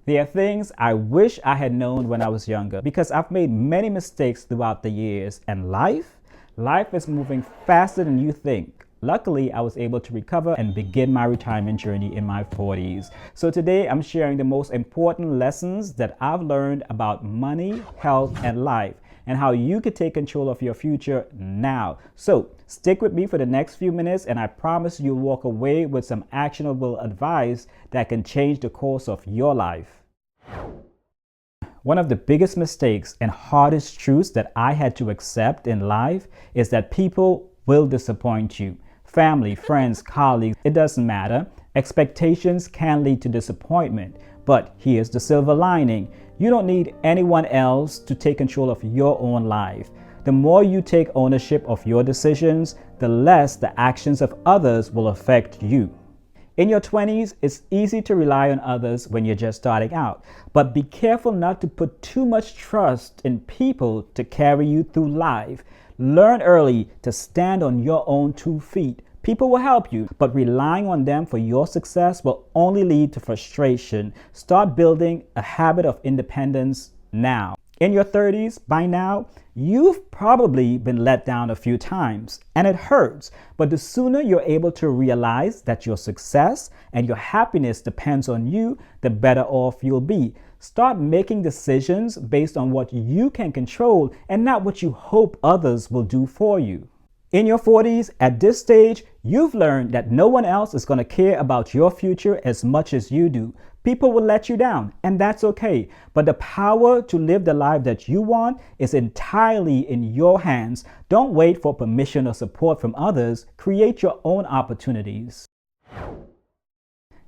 There are things I wish I had known when I was younger because I've made many mistakes throughout the years, and life is moving faster than you think. Luckily, I was able to recover and begin my retirement journey in my 40s. So today I'm sharing the most important lessons that I've learned about money, health, and life, and how you can take control of your future now. So stick with me for the next few minutes, and I promise you'll walk away with some actionable advice that can change the course of your life. One of the biggest mistakes and hardest truths that I had to accept in life is that people will disappoint you. Family, friends, colleagues, it doesn't matter. Expectations can lead to disappointment. But here's the silver lining. You don't need anyone else to take control of your own life. The more you take ownership of your decisions, the less the actions of others will affect you. In your 20s, it's easy to rely on others when you're just starting out, but be careful not to put too much trust in people to carry you through life. Learn early to stand on your own 2 feet. People will help you, but relying on them for your success will only lead to frustration. Start building a habit of independence now. In your 30s, by now, you've probably been let down a few times, and it hurts. But the sooner you're able to realize that your success and your happiness depends on you, the better off you'll be. Start making decisions based on what you can control and not what you hope others will do for you. In your 40s, at this stage, you've learned that no one else is going to care about your future as much as you do. People will let you down, and that's okay. But the power to live the life that you want is entirely in your hands. Don't wait for permission or support from others. Create your own opportunities.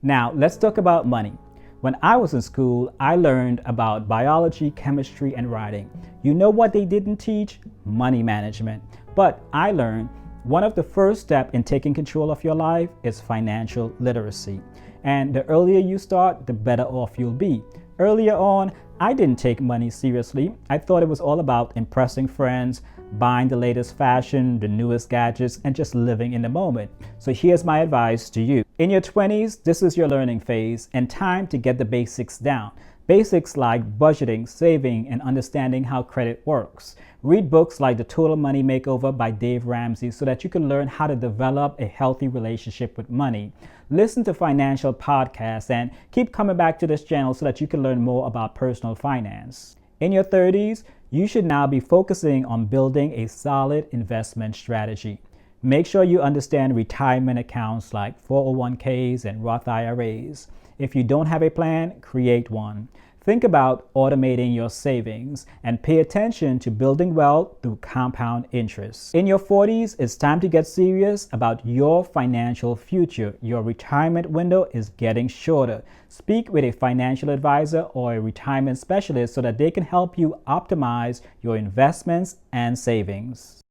Now, let's talk about money. When I was in school, I learned about biology, chemistry, and writing. You know what they didn't teach? Money management. But I learned one of the first steps in taking control of your life is financial literacy. And the earlier you start, the better off you'll be. Earlier on, I didn't take money seriously. I thought it was all about impressing friends, buying the latest fashion, the newest gadgets, and just living in the moment. So here's my advice to you. In your 20s, this is your learning phase and time to get the basics down. Basics like budgeting, saving, and understanding how credit works. Read books like The Total Money Makeover by Dave Ramsey so that you can learn how to develop a healthy relationship with money. Listen to financial podcasts and keep coming back to this channel so that you can learn more about personal finance. In your 30s, you should now be focusing on building a solid investment strategy. Make sure you understand retirement accounts like 401ks and Roth IRAs. If you don't have a plan, create one. Think about automating your savings and pay attention to building wealth through compound interest. In your 40s, it's time to get serious about your financial future. Your retirement window is getting shorter. Speak with a financial advisor or a retirement specialist so that they can help you optimize your investments and savings.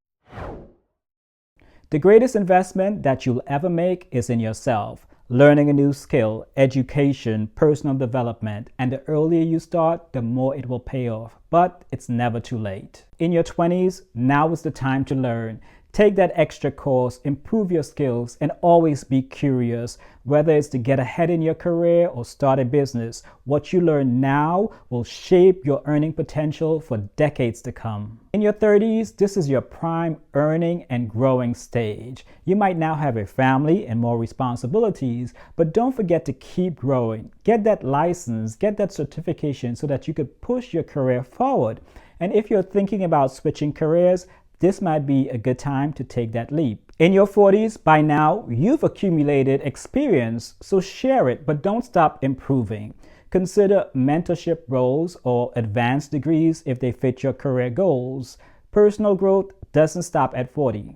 The greatest investment that you'll ever make is in yourself. Learning a new skill, education, personal development, and the earlier you start, the more it will pay off. But it's never too late. In your 20s, now is the time to learn. Take that extra course, improve your skills, and always be curious. Whether it's to get ahead in your career or start a business, what you learn now will shape your earning potential for decades to come. In your 30s, this is your prime earning and growing stage. You might now have a family and more responsibilities, but don't forget to keep growing. Get that license, get that certification so that you could push your career forward. And if you're thinking about switching careers, this might be a good time to take that leap. In your 40s, by now, you've accumulated experience, so share it, but don't stop improving. Consider mentorship roles or advanced degrees if they fit your career goals. Personal growth doesn't stop at 40.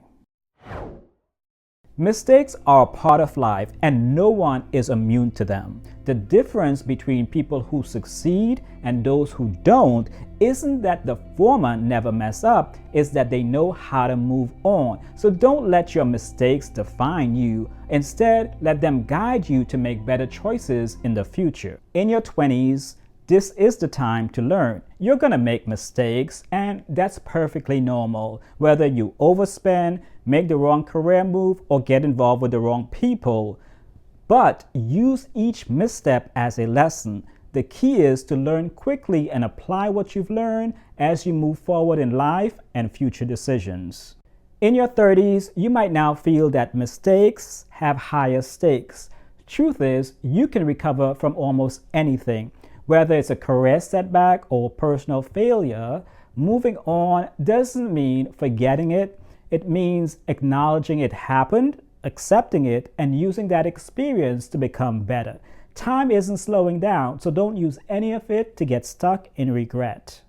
Mistakes are a part of life and no one is immune to them. The difference between people who succeed and those who don't isn't that the former never mess up, it's that they know how to move on. So don't let your mistakes define you. Instead, let them guide you to make better choices in the future. In your 20s, this is the time to learn. You're gonna make mistakes, and that's perfectly normal. Whether you overspend, make the wrong career move, or get involved with the wrong people. But use each misstep as a lesson. The key is to learn quickly and apply what you've learned as you move forward in life and future decisions. In your 30s, you might now feel that mistakes have higher stakes. Truth is, you can recover from almost anything. Whether it's a career setback or personal failure, moving on doesn't mean forgetting it. It means acknowledging it happened, accepting it, and using that experience to become better. Time isn't slowing down, so don't use any of it to get stuck in regret.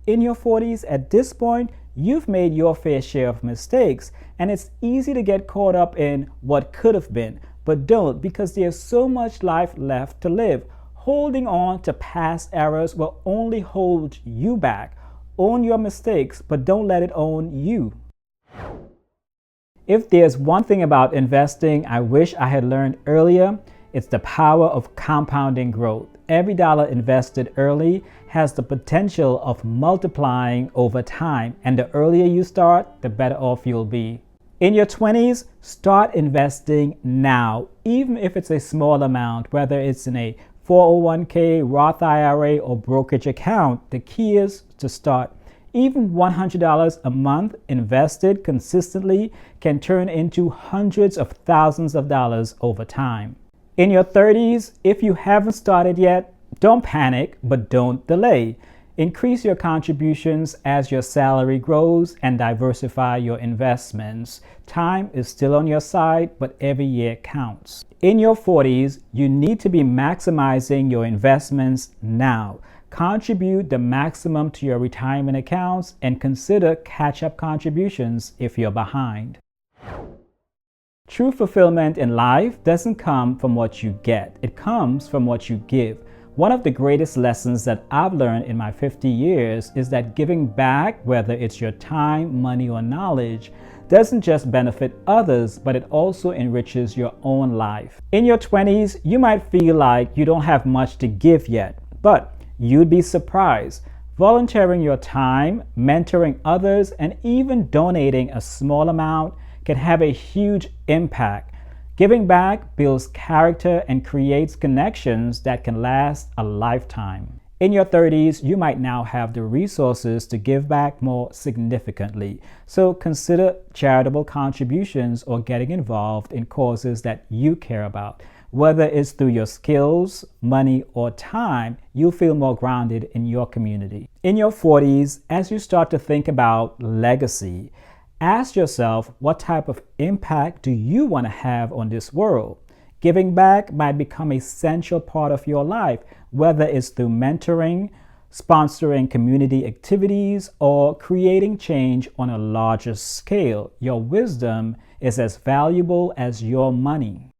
In your 40s, at this point, you've made your fair share of mistakes, and it's easy to get caught up in what could have been, but don't, because there's so much life left to live. Holding on to past errors will only hold you back. Own your mistakes, but don't let it own you. If there's one thing about investing I wish I had learned earlier, it's the power of compounding growth. Every dollar invested early has the potential of multiplying over time, and the earlier you start, the better off you'll be. In your 20s, start investing now, even if it's a small amount, whether it's in a 401k, Roth IRA, or brokerage account. The key is to start. Even $100 a month invested consistently can turn into hundreds of thousands of dollars over time. In your 30s, if you haven't started yet, don't panic, but don't delay. Increase your contributions as your salary grows and diversify your investments. Time is still on your side, but every year counts. In your 40s, you need to be maximizing your investments now. Contribute the maximum to your retirement accounts and consider catch-up contributions if you're behind. True fulfillment in life doesn't come from what you get. It comes from what you give. One of the greatest lessons that I've learned in my 50 years is that giving back, whether it's your time, money, or knowledge, doesn't just benefit others, but it also enriches your own life. In your 20s, you might feel like you don't have much to give yet, but you'd be surprised. Volunteering your time, mentoring others, and even donating a small amount can have a huge impact. Giving back builds character and creates connections that can last a lifetime. In your 30s, you might now have the resources to give back more significantly. So consider charitable contributions or getting involved in causes that you care about. Whether it's through your skills, money, or time, you'll feel more grounded in your community. In your 40s, as you start to think about legacy, ask yourself, what type of impact do you want to have on this world? Giving back might become a central part of your life, whether it's through mentoring, sponsoring community activities, or creating change on a larger scale. Your wisdom is as valuable as your money.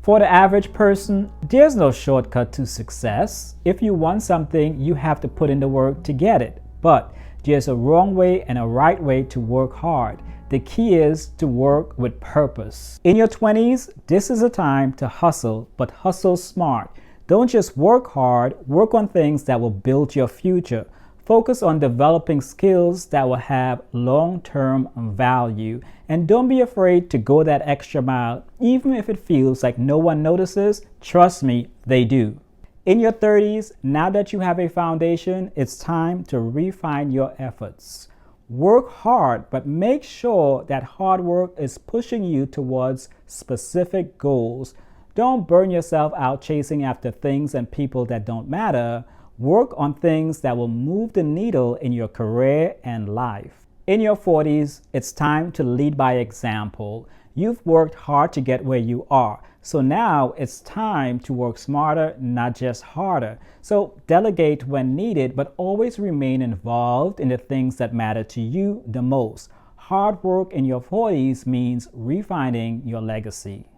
For the average person, there's no shortcut to success. If you want something, you have to put in the work to get it. But there's a wrong way and a right way to work hard. The key is to work with purpose. In your 20s, this is a time to hustle, but hustle smart. Don't just work hard, work on things that will build your future. Focus on developing skills that will have long-term value. And don't be afraid to go that extra mile, even if it feels like no one notices. Trust me, they do. In your 30s, now that you have a foundation, it's time to refine your efforts. Work hard, but make sure that hard work is pushing you towards specific goals. Don't burn yourself out chasing after things and people that don't matter. Work on things that will move the needle in your career and life. In your 40s, it's time to lead by example. You've worked hard to get where you are. So now it's time to work smarter, not just harder. So delegate when needed, but always remain involved in the things that matter to you the most. Hard work in your 40s means refining your legacy.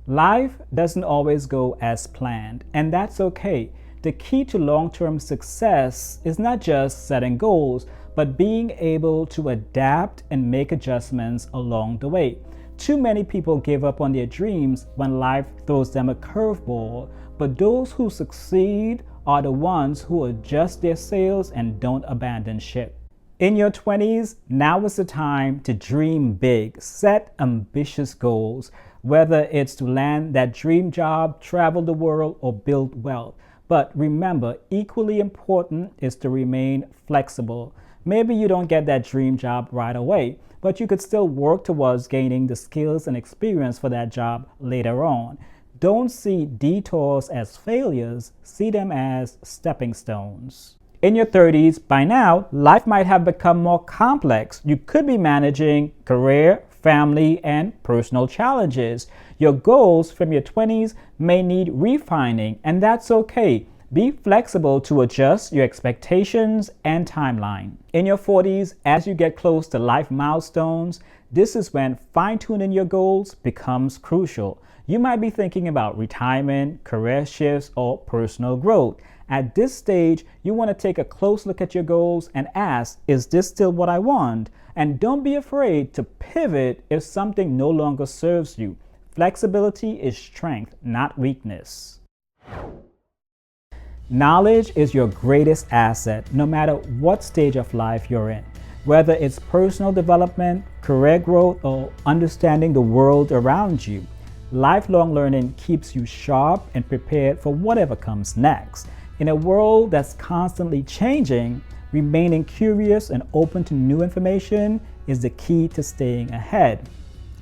Life doesn't always go as planned, and that's okay. The key to long-term success is not just setting goals, but being able to adapt and make adjustments along the way. Too many people give up on their dreams when life throws them a curveball, but those who succeed are the ones who adjust their sails and don't abandon ship. In your 20s, now is the time to dream big, set ambitious goals. whether it's to land that dream job, travel the world, or build wealth. But remember, equally important is to remain flexible. Maybe you don't get that dream job right away, but you could still work towards gaining the skills and experience for that job later on. Don't see detours as failures, see them as stepping stones. In your 30s, by now, life might have become more complex. You could be managing career, family, and personal challenges. Your goals from your 20s may need refining, and that's okay. Be flexible to adjust your expectations and timeline. In your 40s, as you get close to life milestones, this is when fine-tuning your goals becomes crucial. You might be thinking about retirement, career shifts, or personal growth. At this stage, you want to take a close look at your goals and ask, is this still what I want? And don't be afraid to pivot if something no longer serves you. Flexibility is strength, not weakness. Knowledge is your greatest asset, no matter what stage of life you're in. Whether it's personal development, career growth, or understanding the world around you, lifelong learning keeps you sharp and prepared for whatever comes next. In a world that's constantly changing, remaining curious and open to new information is the key to staying ahead.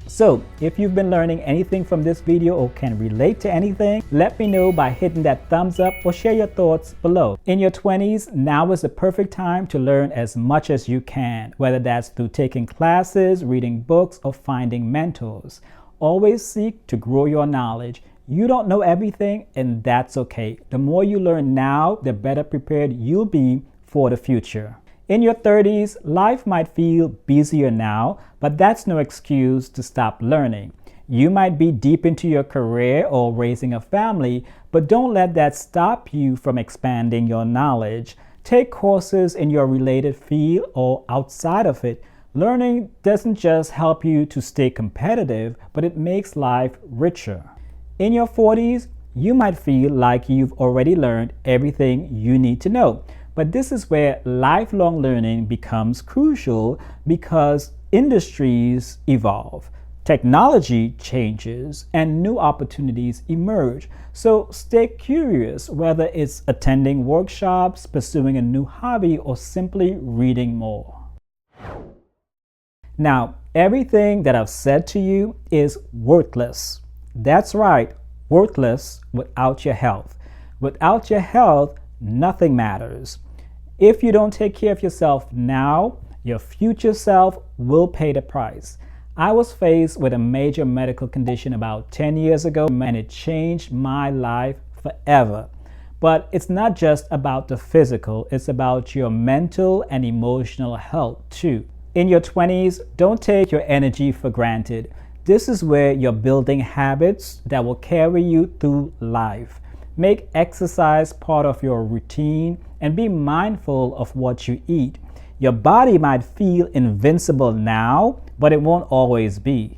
So, if you've been learning anything from this video or can relate to anything, let me know by hitting that thumbs up or share your thoughts below. In your 20s, now is the perfect time to learn as much as you can, whether that's through taking classes, reading books, or finding mentors. Always seek to grow your knowledge. You don't know everything, and that's okay. The more you learn now, the better prepared you'll be for the future. In your 30s, life might feel busier now, but that's no excuse to stop learning. You might be deep into your career or raising a family, but don't let that stop you from expanding your knowledge. Take courses in your related field or outside of it. Learning doesn't just help you to stay competitive, but it makes life richer. In your 40s, you might feel like you've already learned everything you need to know. But this is where lifelong learning becomes crucial because industries evolve, technology changes, and new opportunities emerge. So stay curious, whether it's attending workshops, pursuing a new hobby, or simply reading more. Now, everything that I've said to you is worthless. That's right, worthless without your health. Without your health, nothing matters. If you don't take care of yourself now, your future self will pay the price. I was faced with a major medical condition about 10 years ago, and it changed my life forever. But it's not just about the physical, it's about your mental and emotional health too. In your 20s, don't take your energy for granted. This is where you're building habits that will carry you through life. Make exercise part of your routine and be mindful of what you eat. Your body might feel invincible now, but it won't always be.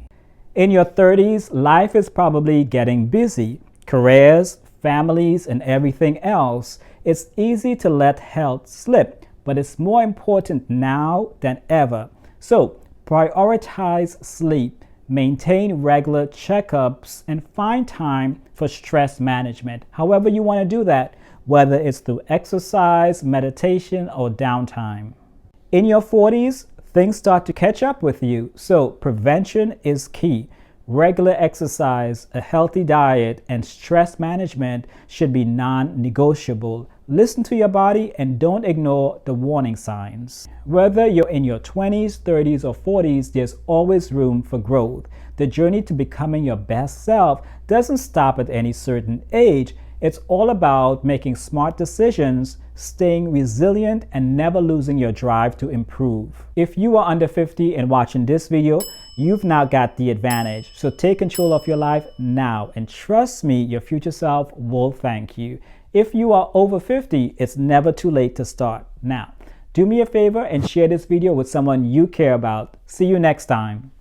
In your 30s, life is probably getting busy. Careers, families, and everything else. It's easy to let health slip, but it's more important now than ever. So, prioritize sleep. Maintain regular checkups and find time for stress management. However you want to do that, whether it's through exercise, meditation, or downtime. In your 40s, things start to catch up with you, so prevention is key. Regular exercise, a healthy diet, and stress management should be non-negotiable. Listen to your body and don't ignore the warning signs. Whether you're in your 20s, 30s, or 40s, there's always room for growth. The journey to becoming your best self doesn't stop at any certain age. It's all about making smart decisions, staying resilient, and never losing your drive to improve. If you are under 50 and watching this video, you've now got the advantage. So take control of your life now, and trust me, your future self will thank you. If you are over 50, it's never too late to start now. Do me a favor and share this video with someone you care about. See you next time.